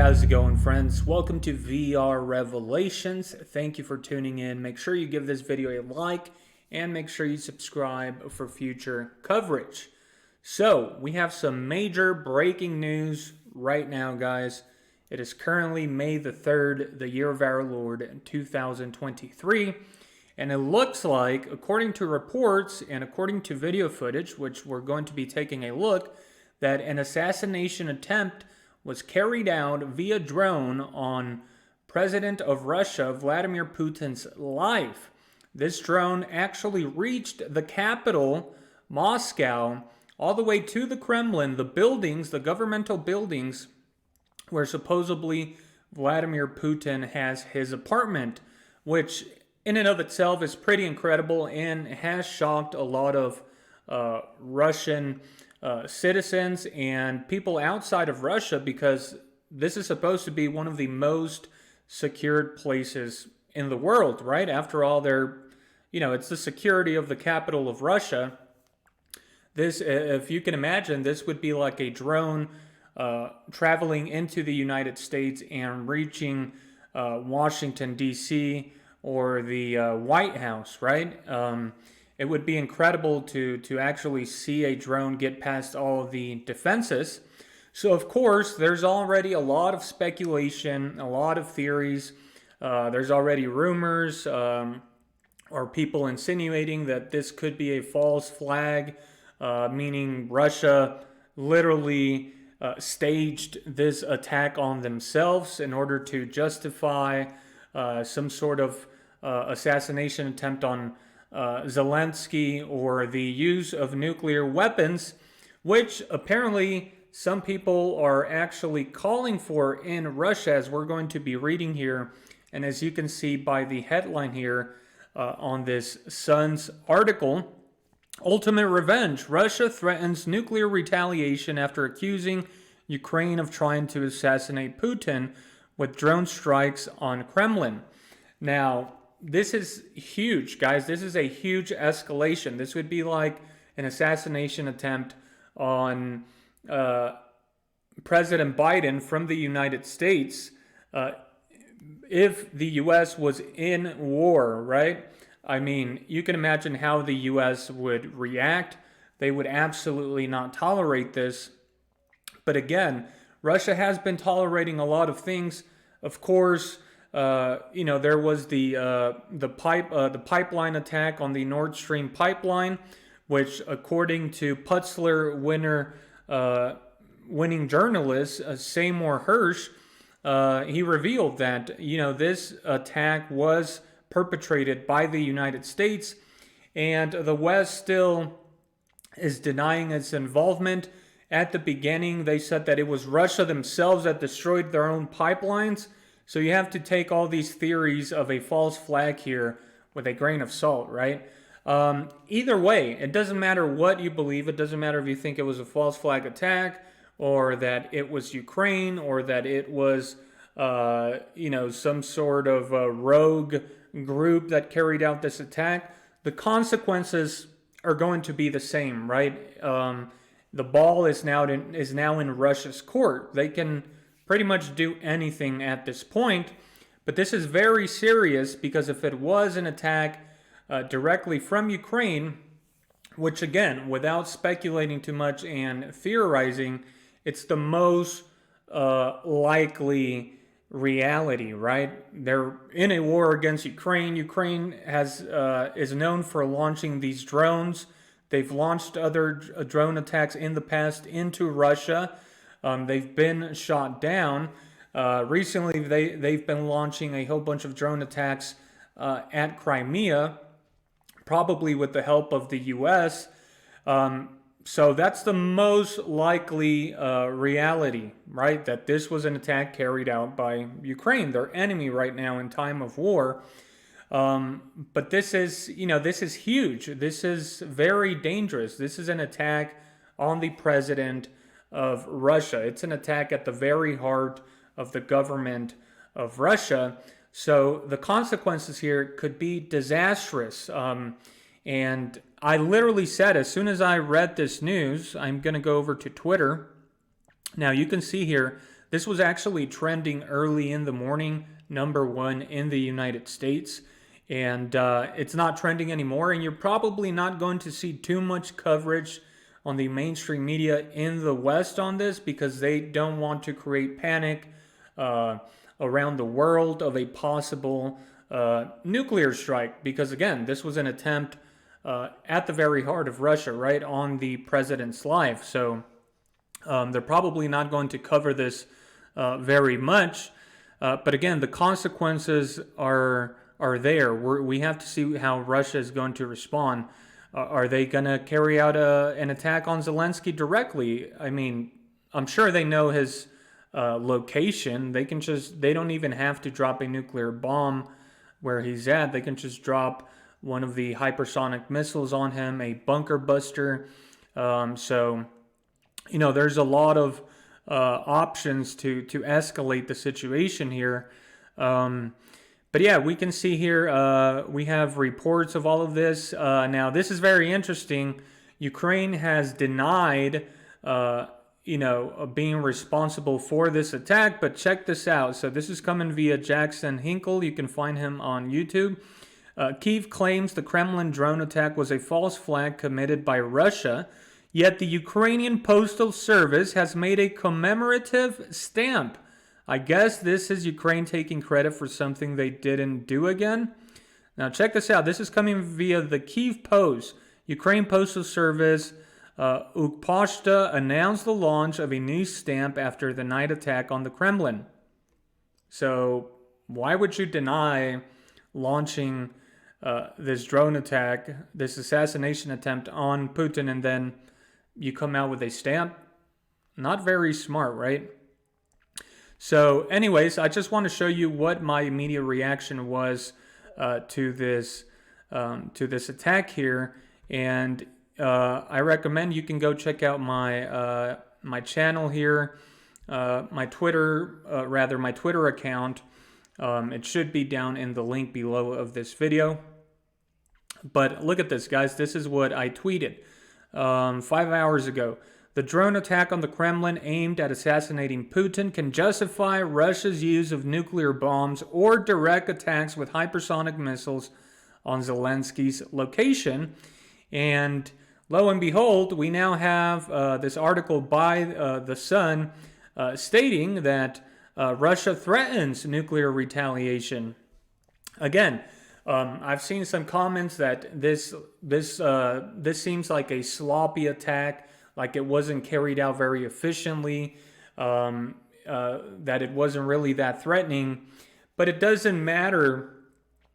how's it going, friends? Welcome to VR Revelations. Thank you for tuning in. Make sure you give this video a like and make sure you subscribe for future coverage. So, we have some major breaking news right now, guys. It is currently May the 3rd, the year of our Lord, 2023. And it looks like, according to reports and according to video footage, which we're going to be taking a look, that an assassination attempt was carried out via drone on President of Russia, Vladimir Putin's life. This drone actually reached the capital, Moscow, all the way to the Kremlin, the buildings, the governmental buildings, where supposedly Vladimir Putin has his apartment, which in and of itself is pretty incredible and has shocked a lot of Russian citizens and people outside of Russia, because this is supposed to be one of the most secured places in the world, right? After all, it's the security of the capital of Russia. This, if you can imagine, this would be like a drone traveling into the United States and reaching Washington, D.C. or the White House, right? It would be incredible to actually see a drone get past all of the defenses. So, of course, there's already a lot of speculation, a lot of theories. There's already rumors or people insinuating that this could be a false flag, meaning Russia literally staged this attack on themselves in order to justify some sort of assassination attempt on Zelensky, or the use of nuclear weapons, which apparently some people are actually calling for in Russia, as we're going to be reading here. And as you can see by the headline here on this Sun's article, Ultimate Revenge. Russia threatens nuclear retaliation after accusing Ukraine of trying to assassinate Putin with drone strikes on Kremlin. Now, this is huge, guys. This is a huge escalation. This would be like an assassination attempt on President Biden from the United States if the U.S. was in war, right? I mean, you can imagine how the U.S. would react. They would absolutely not tolerate this. But again, Russia has been tolerating a lot of things. Of course, there was the pipeline attack on the Nord Stream pipeline, which, according to Putzler winning journalist Seymour Hersh, he revealed that this attack was perpetrated by the United States, and the West still is denying its involvement. At the beginning, they said that it was Russia themselves that destroyed their own pipelines. So you have to take all these theories of a false flag here with a grain of salt, right? Either way, it doesn't matter what you believe. It doesn't matter if you think it was a false flag attack, or that it was Ukraine, or that it was, some sort of rogue group that carried out this attack. The consequences are going to be the same, right? The ball is now in Russia's court. They can pretty much do anything at this point, but this is very serious, because if it was an attack directly from Ukraine, which again, without speculating too much and theorizing, it's the most likely reality, right? They're in a war against Ukraine. Ukraine is known for launching these drones. They've launched other drone attacks in the past into Russia. They've been shot down. Recently, they've been launching a whole bunch of drone attacks at Crimea, probably with the help of the U.S. So that's the most likely reality, right? That this was an attack carried out by Ukraine, their enemy right now in time of war. But this is huge. This is very dangerous. This is an attack on the president of Russia. It's an attack at the very heart of the government of Russia. So the consequences here could be disastrous. And I literally said, as soon as I read this news, I'm going to go over to Twitter. Now you can see here This was actually trending early in the morning, #1 in the United States. And it's not trending anymore. And you're probably not going to see too much coverage on the mainstream media in the West on this, because they don't want to create panic around the world of a possible nuclear strike. Because again, this was an attempt at the very heart of Russia, right, on the president's life. So they're probably not going to cover this very much. But again, the consequences are there. We have to see how Russia is going to respond. Are they going to carry out an attack on Zelensky directly? I mean, I'm sure they know his location. They don't even have to drop a nuclear bomb where he's at. They can just drop one of the hypersonic missiles on him, a bunker buster. So, you know, there's a lot of options to escalate the situation here. But yeah, we can see here, we have reports of all of this. Now, this is very interesting. Ukraine has denied, being responsible for this attack, but check this out. So this is coming via Jackson Hinkle. You can find him on YouTube. Kyiv claims the Kremlin drone attack was a false flag committed by Russia, yet the Ukrainian Postal Service has made a commemorative stamp. I guess this is Ukraine taking credit for something they didn't do again. Now check this out. This is coming via the Kyiv Post. Ukraine Postal Service, Ukposhta, announced the launch of a new stamp after the night attack on the Kremlin. So why would you deny launching this drone attack, this assassination attempt on Putin, and then you come out with a stamp? Not very smart, right? So anyways, I just want to show you what my immediate reaction was to this attack here. And I recommend you can go check out my my channel here, my Twitter account. It should be down in the link below of this video. But look at this, guys. This is what I tweeted 5 hours ago. The drone attack on the Kremlin aimed at assassinating Putin can justify Russia's use of nuclear bombs or direct attacks with hypersonic missiles on Zelensky's location. And lo and behold, we now have this article by The Sun stating that Russia threatens nuclear retaliation. Again, I've seen some comments that this seems like a sloppy attack, like it wasn't carried out very efficiently, that it wasn't really that threatening. But it doesn't matter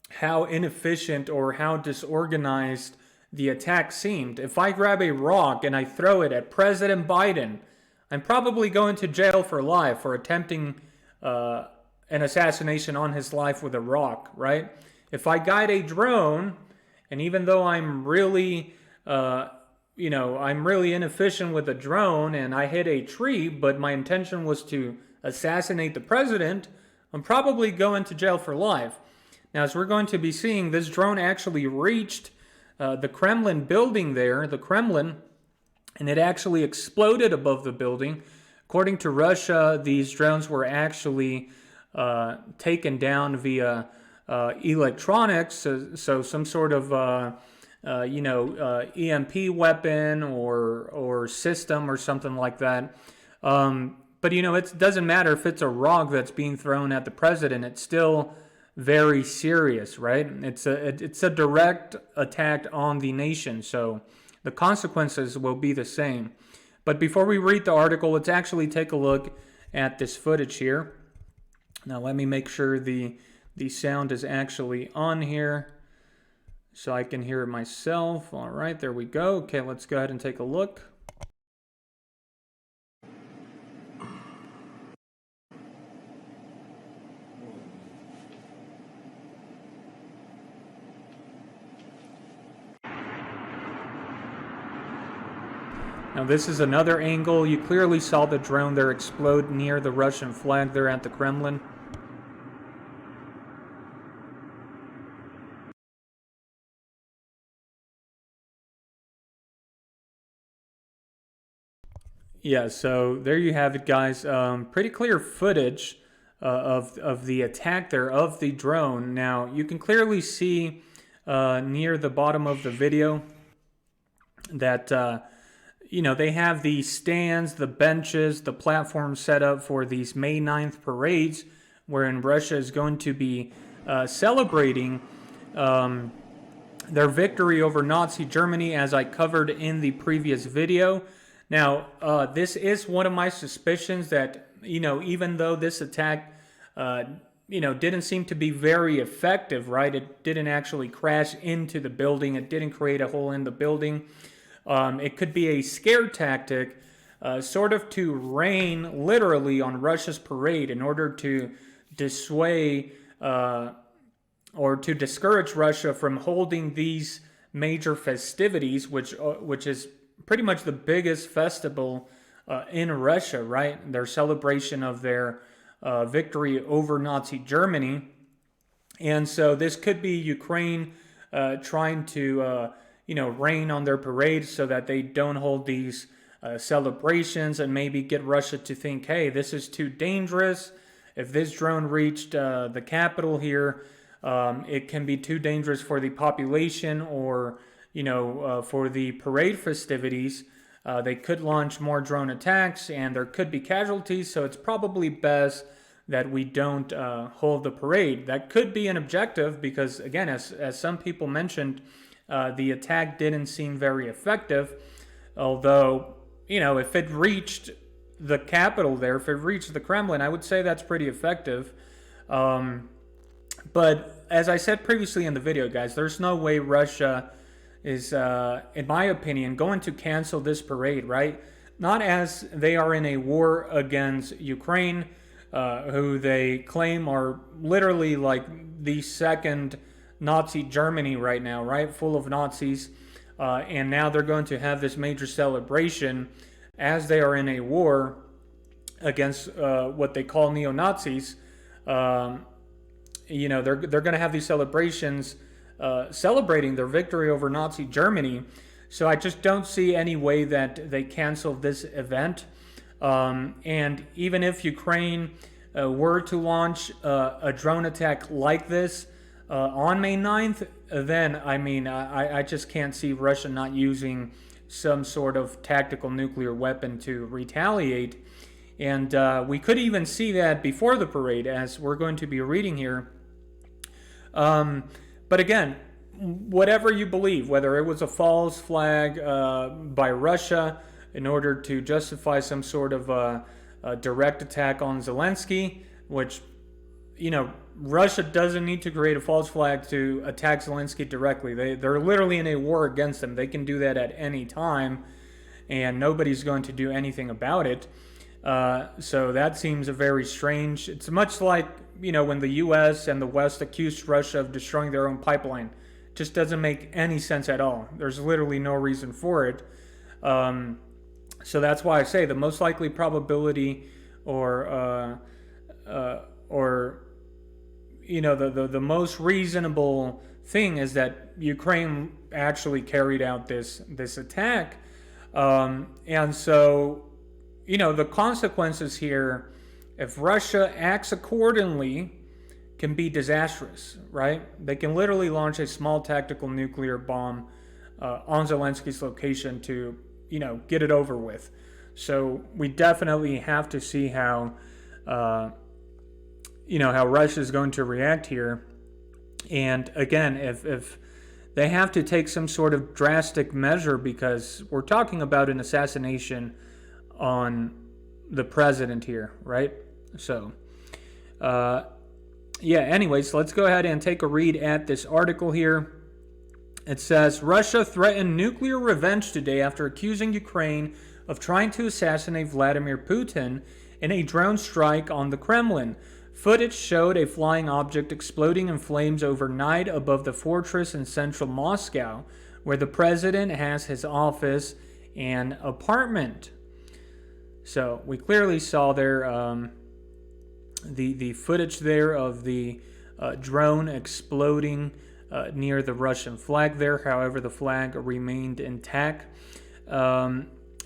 how inefficient or how disorganized the attack seemed. If I grab a rock and I throw it at President Biden, I'm probably going to jail for life for attempting an assassination on his life with a rock, right? If I guide a drone, and even though I'm really, I'm really inefficient with a drone and I hit a tree, but my intention was to assassinate the president, I'm probably going to jail for life. Now, as we're going to be seeing, this drone actually reached the Kremlin building there, the Kremlin, and it actually exploded above the building. According to Russia, these drones were actually taken down via electronics, so some sort of EMP weapon or system or something like that. But it doesn't matter if it's a rock that's being thrown at the president. It's still very serious, right? It's a direct attack on the nation, so the consequences will be the same. But before we read the article, let's actually take a look at this footage here. Now let me make sure the sound is actually on here so I can hear it myself. All right, there we go. Okay, let's go ahead and take a look. Now this is another angle. You clearly saw the drone there explode near the Russian flag there at the Kremlin. Yeah, so there you have it, guys. Pretty clear footage of the attack there of the drone. Now you can clearly see near the bottom of the video that they have the stands, the benches, the platforms set up for these May 9th parades, wherein Russia is going to be celebrating their victory over Nazi Germany, as I covered in the previous video. Now, this is one of my suspicions that, even though this attack, didn't seem to be very effective, right? It didn't actually crash into the building. It didn't create a hole in the building. It could be a scare tactic, sort of to rain literally on Russia's parade in order to dissuade or to discourage Russia from holding these major festivities, which is pretty much the biggest festival in Russia, right? Their celebration of their victory over Nazi Germany. And so this could be Ukraine trying to, rain on their parade so that they don't hold these celebrations, and maybe get Russia to think, hey, this is too dangerous. If this drone reached the capital here, it can be too dangerous for the population, or for the parade festivities. They could launch more drone attacks and there could be casualties, so it's probably best that we don't hold the parade. That could be an objective because, again, as some people mentioned, the attack didn't seem very effective. Although, if it reached the capital there, if it reached the Kremlin, I would say that's pretty effective. But as I said previously in the video, guys, there's no way Russia is, in my opinion, going to cancel this parade, right? Not as they are in a war against Ukraine, who they claim are literally like the second Nazi Germany right now, right? Full of Nazis. And now they're going to have this major celebration as they are in a war against what they call neo-Nazis. They're going to have these celebrations celebrating their victory over Nazi Germany. So I just don't see any way that they cancel this event. And even if Ukraine were to launch a drone attack like this on May 9th, then, I just can't see Russia not using some sort of tactical nuclear weapon to retaliate. And we could even see that before the parade, as we're going to be reading here. But again, whatever you believe, whether it was a false flag by Russia in order to justify some sort of a direct attack on Zelensky, which, Russia doesn't need to create a false flag to attack Zelensky directly. They're literally in a war against him. They can do that at any time, and nobody's going to do anything about it. So that seems very strange. It's much like, when the U.S. and the West accused Russia of destroying their own pipeline. It just doesn't make any sense at all. There's literally no reason for it. So that's why I say the most likely probability, or the most reasonable thing is that Ukraine actually carried out this attack. And so, the consequences here, if Russia acts accordingly, can be disastrous, right? They can literally launch a small tactical nuclear bomb on Zelensky's location to, get it over with. So we definitely have to see how Russia is going to react here. And again, if they have to take some sort of drastic measure, because we're talking about an assassination on the president here, right? So, anyways, let's go ahead and take a read at this article here. It says, Russia threatened nuclear revenge today after accusing Ukraine of trying to assassinate Vladimir Putin in a drone strike on the Kremlin. Footage showed a flying object exploding in flames overnight above the fortress in central Moscow, where the president has his office and apartment. So we clearly saw there the footage there of the drone exploding near the Russian flag there. However, the flag remained intact.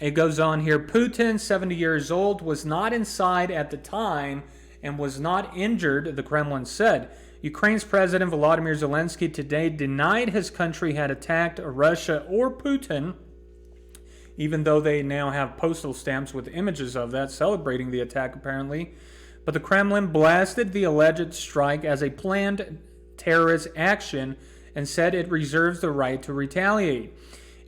It goes on here. Putin, 70 years old, was not inside at the time and was not injured, the Kremlin said. Ukraine's President Volodymyr Zelensky today denied his country had attacked Russia or Putin, even though they now have postal stamps with images of that celebrating the attack, apparently. But the Kremlin blasted the alleged strike as a planned terrorist action and said it reserves the right to retaliate.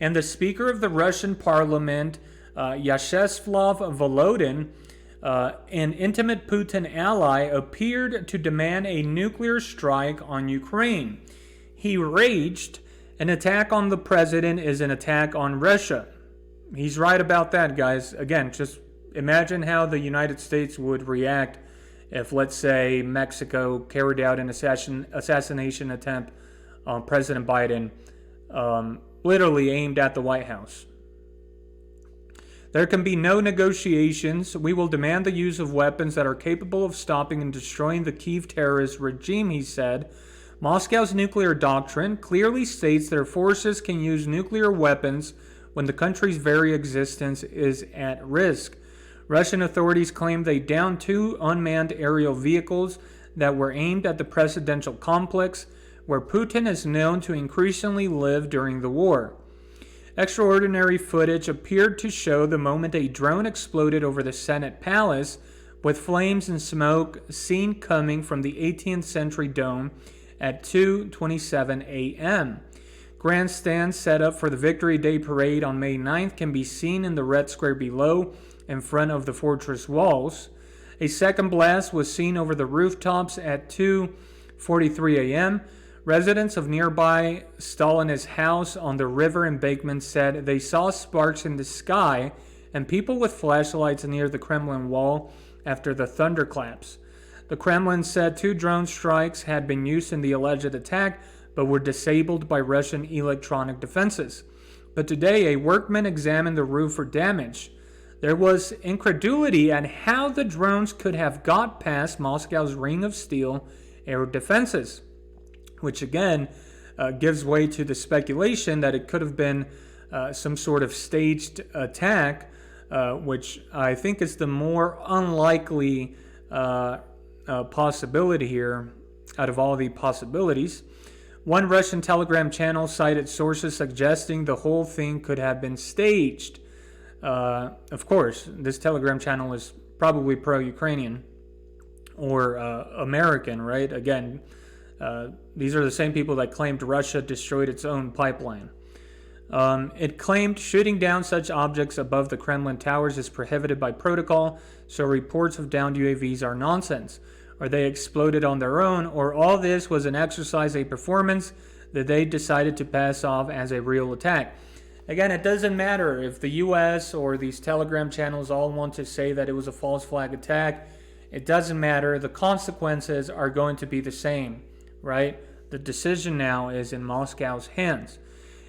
And the Speaker of the Russian Parliament, Vyacheslav Volodin, an intimate Putin ally, appeared to demand a nuclear strike on Ukraine. He raged, "An attack on the president is an attack on Russia." He's right about that, guys. Again, just imagine how the United States would react if, let's say, Mexico carried out an assassination attempt on President Biden, literally aimed at the White House. There can be no negotiations. We will demand the use of weapons that are capable of stopping and destroying the Kyiv terrorist regime, he said. Moscow's nuclear doctrine clearly states their forces can use nuclear weapons when the country's very existence is at risk. Russian authorities claimed they downed 2 unmanned aerial vehicles that were aimed at the presidential complex, where Putin is known to increasingly live during the war. Extraordinary footage appeared to show the moment a drone exploded over the Senate Palace, with flames and smoke seen coming from the 18th century dome at 2:27 a.m. Grandstands set up for the Victory Day parade on May 9th can be seen in the red square below in front of the fortress walls. A second blast was seen over the rooftops at 2:43 a.m. Residents of nearby Stalinist house on the river embankment said they saw sparks in the sky and people with flashlights near the Kremlin wall after the thunderclaps. The Kremlin said 2 drone strikes had been used in the alleged attack but were disabled by Russian electronic defenses. But today, a workman examined the roof for damage. There was incredulity at how the drones could have got past Moscow's ring of steel air defenses, which again gives way to the speculation that it could have been some sort of staged attack, which I think is the more unlikely possibility here out of all the possibilities. One Russian Telegram channel cited sources suggesting the whole thing could have been staged. Of course, this Telegram channel is probably pro-Ukrainian or American, right? Again, these are the same people that claimed Russia destroyed its own pipeline. It claimed shooting down such objects above the Kremlin towers is prohibited by protocol, so reports of downed UAVs are nonsense. Or they exploded on their own, or all this was an exercise, a performance that they decided to pass off as a real attack. Again, it doesn't matter if the US or these Telegram channels all want to say that it was a false flag attack. It doesn't matter. The consequences are going to be the same, right? The decision now is in Moscow's hands.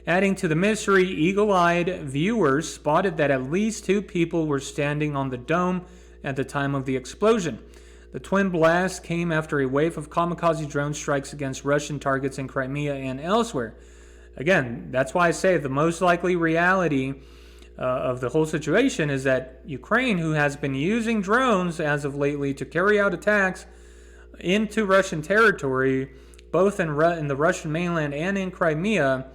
Adding to the mystery, eagle-eyed viewers spotted that at least 2 people were standing on the dome at the time of the explosion. The twin blasts came after a wave of kamikaze drone strikes against Russian targets in Crimea and elsewhere. Again, that's why I say the most likely reality of the whole situation is that Ukraine, who has been using drones as of lately to carry out attacks into Russian territory, both in the Russian mainland and in Crimea,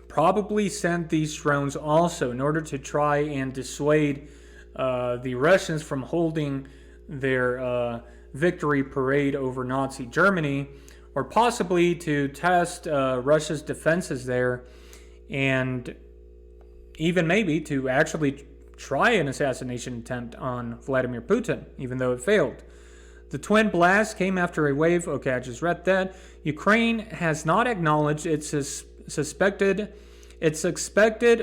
probably sent these drones also in order to try and dissuade the Russians from holding their victory parade over Nazi Germany, or possibly to test Russia's defenses there, and even maybe to actually try an assassination attempt on Vladimir Putin, even though it failed. The twin blast came after a wave. Okay, I just read that. Ukraine has not acknowledged its expected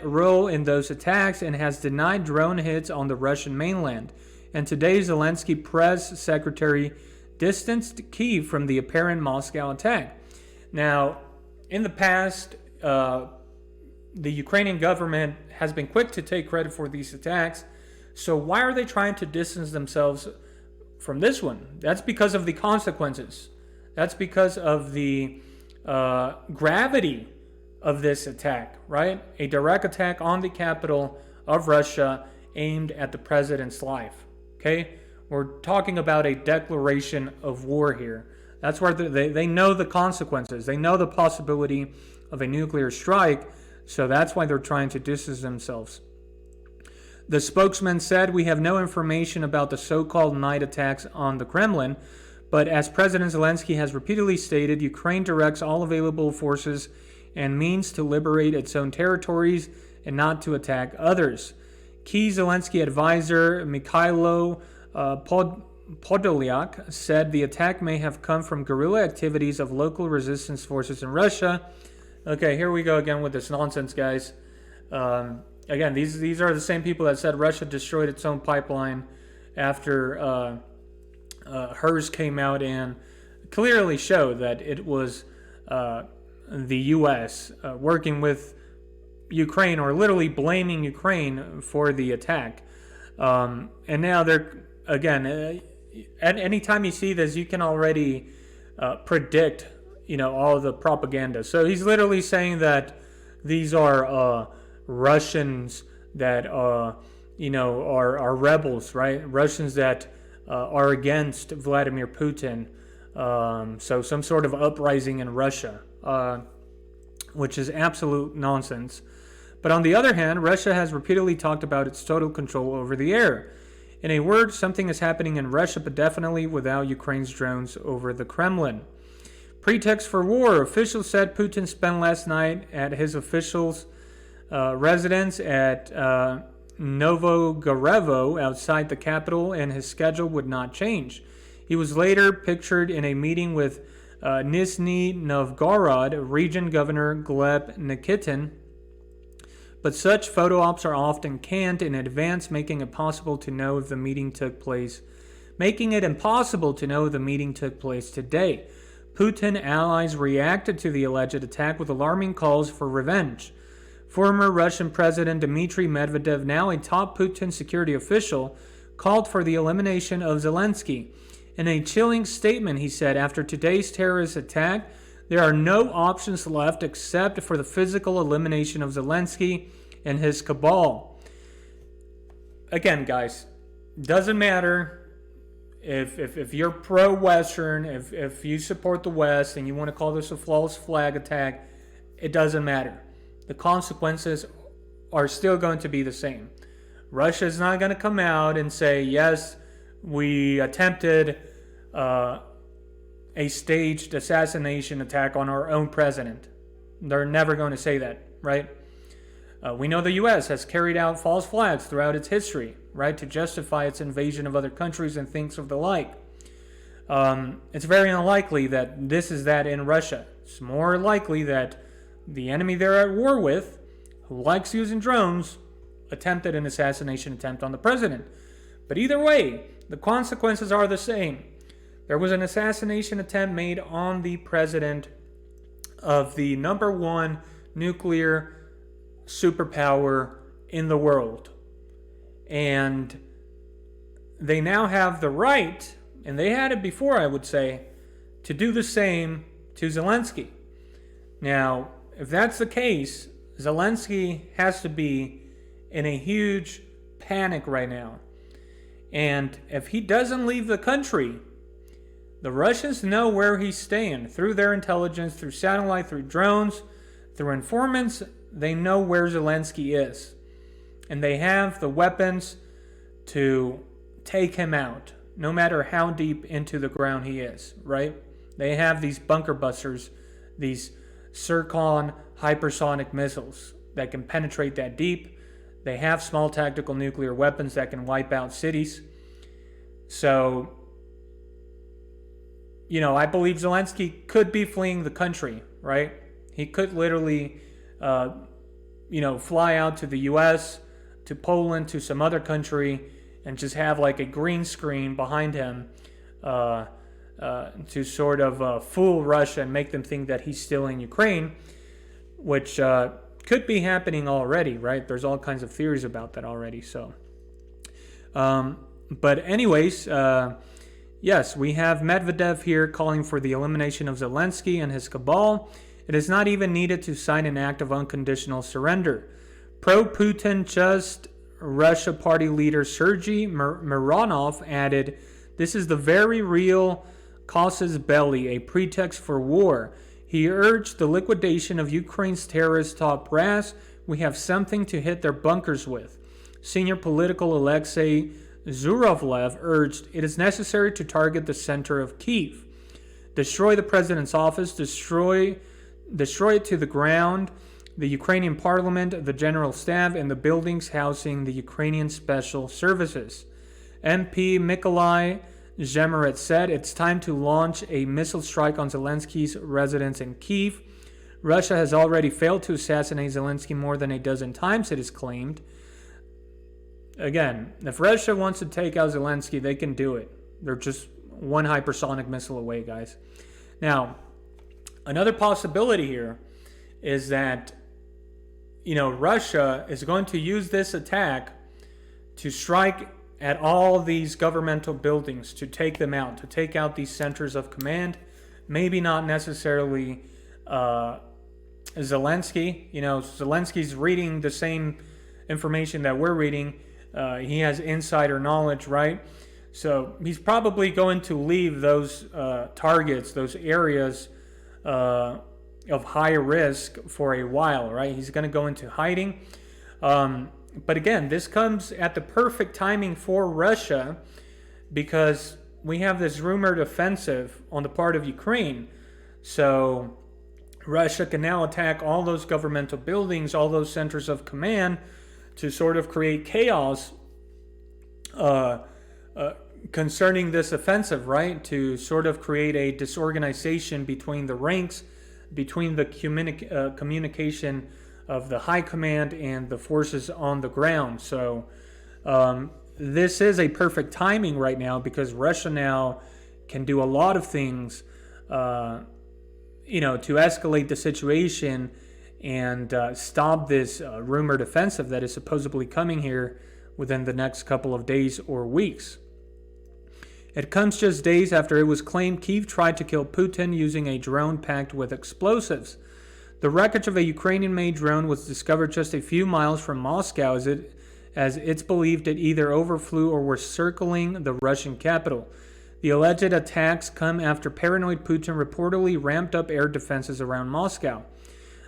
role in those attacks and has denied drone hits on the Russian mainland. And today, Zelensky press secretary distanced Kyiv from the apparent Moscow attack. Now, in the past, the Ukrainian government has been quick to take credit for these attacks. So why are they trying to distance themselves from this one? That's because of the consequences. That's because of the gravity of this attack, right? A direct attack on the capital of Russia aimed at the president's life, okay? We're talking about a declaration of war here. That's where they know the consequences. They know the possibility of a nuclear strike, so that's why they're trying to distance themselves. The spokesman said, "We have no information about the so-called night attacks on the Kremlin, but as President Zelensky has repeatedly stated, Ukraine directs all available forces and means to liberate its own territories and not to attack others." Key Zelensky advisor Mikhailo Podolyak said the attack may have come from guerrilla activities of local resistance forces in Russia. Okay, here we go again with this nonsense, guys. Again, these are the same people that said Russia destroyed its own pipeline after hers came out and clearly showed that it was the U.S. Working with Ukraine, or literally blaming Ukraine for the attack. And now they're, again, at any time you see this, you can already predict, all the propaganda. So he's literally saying that these are Russians that, are rebels, right? Russians that are against Vladimir Putin. So some sort of uprising in Russia, which is absolute nonsense. But on the other hand, Russia has repeatedly talked about its total control over the air. In a word, something is happening in Russia, but definitely without Ukraine's drones over the Kremlin. Pretext for war. Officials said Putin spent last night at his official's residence at Novogorevo outside the capital, and his schedule would not change. He was later pictured in a meeting with Nizhny Novgorod Region Governor Gleb Nikitin. But such photo ops are often canned in advance, making it impossible to know if the meeting took place today. Putin allies reacted to the alleged attack with alarming calls for revenge. Former Russian President Dmitry Medvedev, now a top Putin security official, called for the elimination of Zelensky. In a chilling statement, he said, "After today's terrorist attack, there are no options left except for the physical elimination of Zelensky and his cabal." Again, guys, doesn't matter if you're pro-Western, if you support the West and you want to call this a false flag attack, it doesn't matter. The consequences are still going to be the same. Russia is not going to come out and say, yes, we attempted a staged assassination attack on our own president. They're never going to say that, right? We know the U.S. has carried out false flags throughout its history, right, to justify its invasion of other countries and things of the like. It's very unlikely that this is that in Russia. It's more likely that the enemy they're at war with, who likes using drones, attempted an assassination attempt on the president. But either way, the consequences are the same. There was an assassination attempt made on the president of the number one nuclear superpower in the world. And they now have the right, and they had it before, I would say, to do the same to Zelensky. Now, if that's the case, Zelensky has to be in a huge panic right now. And if he doesn't leave the country, the Russians know where he's staying through their intelligence, through satellite, through drones, through informants. They know where Zelensky is. And they have the weapons to take him out, no matter how deep into the ground he is, right? They have these bunker busters, these Circon hypersonic missiles that can penetrate that deep. They have small tactical nuclear weapons that can wipe out cities. So, I believe Zelensky could be fleeing the country, right? He could literally, fly out to the U.S., to Poland, to some other country, and just have like a green screen behind him to sort of fool Russia and make them think that he's still in Ukraine, which could be happening already, right? There's all kinds of theories about that already. So, but anyways, yes, we have Medvedev here calling for the elimination of Zelensky and his cabal. It is not even needed to sign an act of unconditional surrender. Pro-Putin Just Russia party leader Sergei Mironov added, "This is the very real casus belli, a pretext for war." He urged the liquidation of Ukraine's terrorist top brass. "We have something to hit their bunkers with." Senior political Alexei Zurovlev urged, "It is necessary to target the center of Kyiv. Destroy the president's office, destroy it to the ground, the Ukrainian parliament, the general staff, and the buildings housing the Ukrainian special services." MP Mykolai Zemeret said, "It's time to launch a missile strike on Zelensky's residence in Kyiv. Russia has already failed to assassinate Zelensky more than a dozen times, it is claimed." Again, if Russia wants to take out Zelensky, they can do it. They're just one hypersonic missile away, guys. Now, another possibility here is that, Russia is going to use this attack to strike at all these governmental buildings, to take them out, to take out these centers of command. Maybe not necessarily Zelensky. Zelensky's reading the same information that we're reading. He has insider knowledge, right? So he's probably going to leave those targets, those areas of high risk for a while, right? He's going to go into hiding. But again, this comes at the perfect timing for Russia because we have this rumored offensive on the part of Ukraine. So Russia can now attack all those governmental buildings, all those centers of command to sort of create chaos concerning this offensive, right? To sort of create a disorganization between the ranks, between the communication of the high command and the forces on the ground. So this is a perfect timing right now because Russia now can do a lot of things, to escalate the situation and stop this rumored offensive that is supposedly coming here within the next couple of days or weeks. It comes just days after it was claimed Kyiv tried to kill Putin using a drone packed with explosives. The wreckage of a Ukrainian-made drone was discovered just a few miles from Moscow as it's believed it either overflew or was circling the Russian capital. The alleged attacks come after paranoid Putin reportedly ramped up air defenses around Moscow.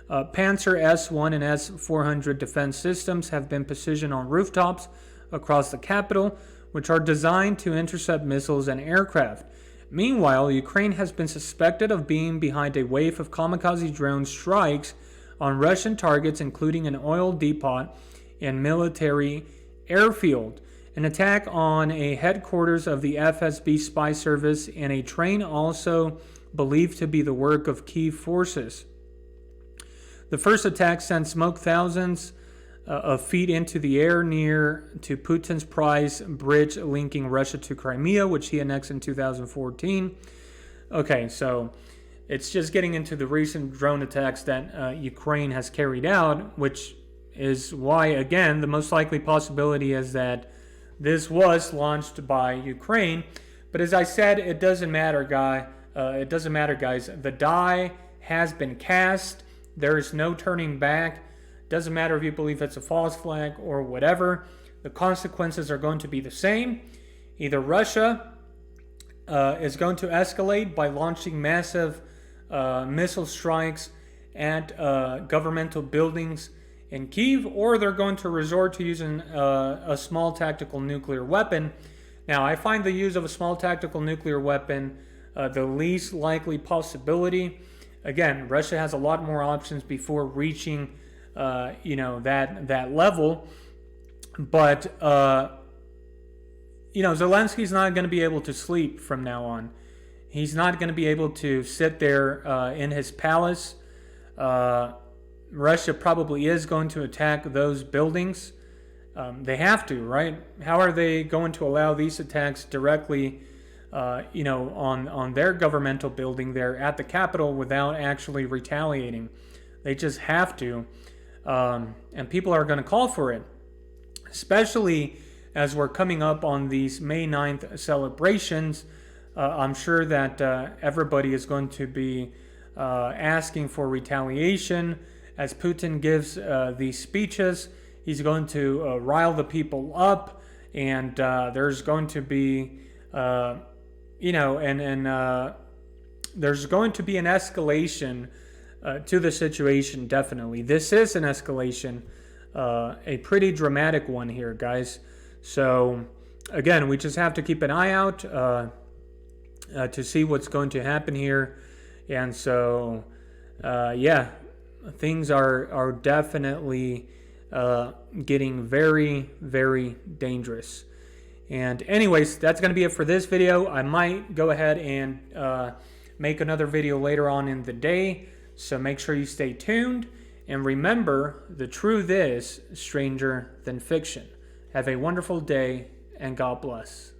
Panzer S-1 and S-400 defense systems have been positioned on rooftops across the capital, which are designed to intercept missiles and aircraft. Meanwhile, Ukraine has been suspected of being behind a wave of kamikaze drone strikes on Russian targets, including an oil depot and military airfield, an attack on a headquarters of the FSB spy service, and a train also believed to be the work of Kyiv forces. The first attack sent smoke thousands of feet into the air near to Putin's prize bridge linking Russia to Crimea, which he annexed in 2014. Okay, so it's just getting into the recent drone attacks that Ukraine has carried out, which is why, again, the most likely possibility is that this was launched by Ukraine. But as I said, it doesn't matter, guys. The die has been cast. There is no turning back. Doesn't matter if you believe it's a false flag or whatever. The consequences are going to be the same. Either Russia is going to escalate by launching massive missile strikes at governmental buildings in Kyiv, or they're going to resort to using a small tactical nuclear weapon. Now, I find the use of a small tactical nuclear weapon the least likely possibility. Again, Russia has a lot more options before reaching that level. But, Zelensky's not going to be able to sleep from now on. He's not going to be able to sit there in his palace. Russia probably is going to attack those buildings. They have to, right? How are they going to allow these attacks directly on their governmental building there at the Capitol without actually retaliating? They just have to. And people are going to call for it, especially as we're coming up on these May 9th celebrations. I'm sure that everybody is going to be asking for retaliation. As Putin gives these speeches, he's going to rile the people up, and there's going to be, there's going to be an escalation to the situation, definitely. This is an escalation, a pretty dramatic one here, guys. So, again, we just have to keep an eye out to see what's going to happen here. And so, yeah, things are definitely getting very, very dangerous. And anyways, that's going to be it for this video. I might go ahead and make another video later on in the day. So make sure you stay tuned. And remember, the truth is stranger than fiction. Have a wonderful day, and God bless.